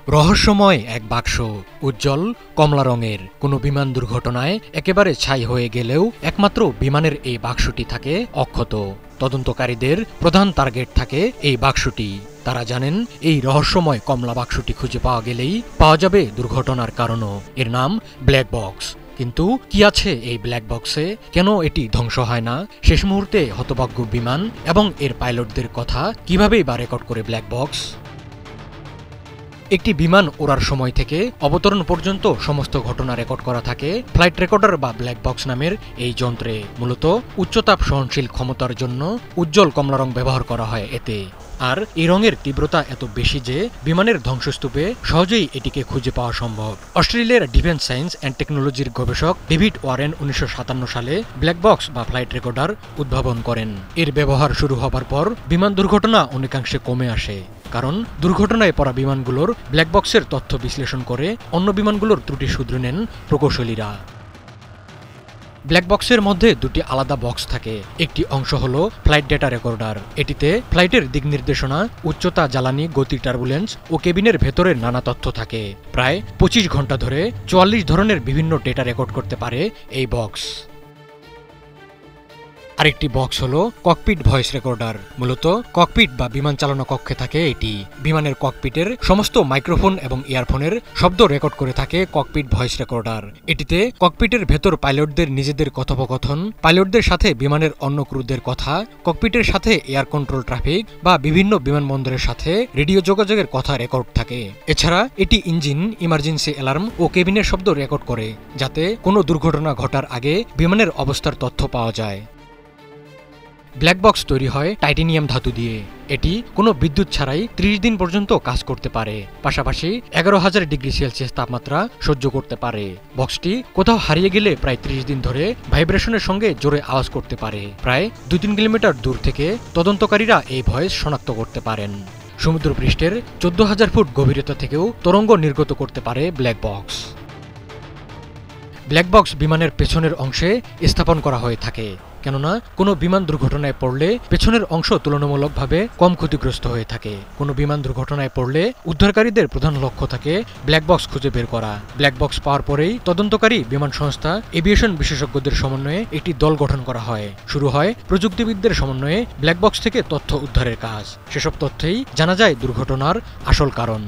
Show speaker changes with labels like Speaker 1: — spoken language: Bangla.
Speaker 1: রহস্যময় এক বাক্স, উজ্জ্বল কমলা রঙের। কোনো বিমান দুর্ঘটনায় একেবারে ছাই হয়ে গেলেও একমাত্র বিমানের এই বাক্সটি থাকে অক্ষত। তদন্তকারীদের প্রধান টার্গেট থাকে এই বাক্সটি। তারা জানেন এই রহস্যময় কমলা বাক্সটি খুঁজে পাওয়া গেলেই পাওয়া যাবে দুর্ঘটনার কারণও। এর নাম ব্ল্যাক বক্স। কিন্তু কি আছে এই ব্ল্যাক বক্সে, কেন এটি ধ্বংস হয় না, শেষ মুহূর্তে হতভাগ্য বিমান এবং এর পাইলটদের কথা কিভাবেই বা রেকর্ড করে ব্ল্যাক বক্স? একটি বিমান ওড়ার সময় থেকে অবতরণ পর্যন্ত সমস্ত ঘটনা রেকর্ড করা থাকে ফ্লাইট রেকর্ডার বা ব্ল্যাক বক্স নামের এই যন্ত্রে। মূলত উচ্চতাপ সহনশীল ক্ষমতার জন্য উজ্জ্বল কমলা রং ব্যবহার করা হয় এতে। আর এই রঙের তীব্রতা এত বেশি যে বিমানের ধ্বংসস্তূপে সহজেই এটিকে খুঁজে পাওয়া সম্ভব। অস্ট্রেলিয়ার ডিফেন্স সায়েন্স অ্যান্ড টেকনোলজির গবেষক ডেভিড ওয়ারেন 1957 সালে ব্ল্যাক বক্স বা ফ্লাইট রেকর্ডার উদ্ভাবন করেন। এর ব্যবহার শুরু হবার পর বিমান দুর্ঘটনা অনেকাংশে কমে আসে, কারণ দুর্ঘটনায় পড়া বিমানগুলোর ব্ল্যাক বক্সের তথ্য বিশ্লেষণ করে অন্য বিমানগুলোর ত্রুটি শুধরে নেন প্রকৌশলীরা। ব্ল্যাক বক্সের মধ্যে দুটি আলাদা বক্স থাকে। একটি অংশ হলো ফ্লাইট ডেটা রেকর্ডার। এটিতে ফ্লাইটের দিক নির্দেশনা, উচ্চতা, জ্বালানি, গতি, টার্বুলেন্স ও কেবিনের ভেতরের নানা তথ্য থাকে। প্রায় 25 ঘন্টা ধরে 44 ধরনের বিভিন্ন ডেটা রেকর্ড করতে পারে এই বক্স। আরেকটি বক্স হলো ককপিট ভয়েস রেকর্ডার। মূলত ককপিট বা বিমান চালনা কক্ষে থাকে এটি। বিমানের ককপিটের সমস্ত মাইক্রোফোন এবং ইয়ারফোনের শব্দ রেকর্ড করে থাকে ককপিট ভয়েস রেকর্ডার। এটিতে ককপিটের ভেতর পাইলটদের নিজেদের কথোপকথন, পাইলটদের সাথে বিমানের অন্য ক্রুদের কথা, ককপিটের সাথে এয়ার কন্ট্রোল, ট্রাফিক বা বিভিন্ন বিমানবন্দরের সাথে রেডিও যোগাযোগের কথা রেকর্ড থাকে। এছাড়া এটি ইঞ্জিন, ইমার্জেন্সি অ্যালার্ম ও কেবিনের শব্দ রেকর্ড করে, যাতে কোনো দুর্ঘটনা ঘটার আগে বিমানের অবস্থার তথ্য পাওয়া যায়। ব্ল্যাক বক্স তৈরি হয় টাইটেনিয়াম ধাতু দিয়ে। এটি কোনো বিদ্যুৎ ছাড়াই 30 দিন পর্যন্ত কাজ করতে পারে। পাশাপাশি 11,000 ডিগ্রি সেলসিয়াস তাপমাত্রা সহ্য করতে পারে। বক্সটি কোথাও হারিয়ে গেলে প্রায় 30 দিন ধরে ভাইব্রেশনের সঙ্গে জোরে আওয়াজ করতে পারে। প্রায় 2-3 কিলোমিটার দূর থেকে তদন্তকারীরা এই ভয়েস শনাক্ত করতে পারেন। সমুদ্রপৃষ্ঠের 14,000 ফুট গভীরতা থেকেও তরঙ্গ নির্গত করতে পারে ব্ল্যাক বক্স। ব্ল্যাক বক্স বিমানের পেছনের অংশে স্থাপন করা হয়ে থাকে, কেননা কোনো বিমান দুর্ঘটনায় পড়লে পেছনের অংশ তুলনামূলকভাবে কম ক্ষতিগ্রস্ত হয়ে থাকে। কোনো বিমান দুর্ঘটনায় পড়লে উদ্ধারকারীদের প্রধান লক্ষ্য থাকে ব্ল্যাক বক্স খুঁজে বের করা। ব্ল্যাক বক্স পাওয়ার পরেই তদন্তকারী বিমান সংস্থা, এভিয়েশন বিশেষজ্ঞদের সমন্বয়ে একটি দল গঠন করা হয়। শুরু হয় প্রযুক্তিবিদদের সমন্বয়ে ব্ল্যাক বক্স থেকে তথ্য উদ্ধারের কাজ। সেসব তথ্যেই জানা যায় দুর্ঘটনার আসল কারণ।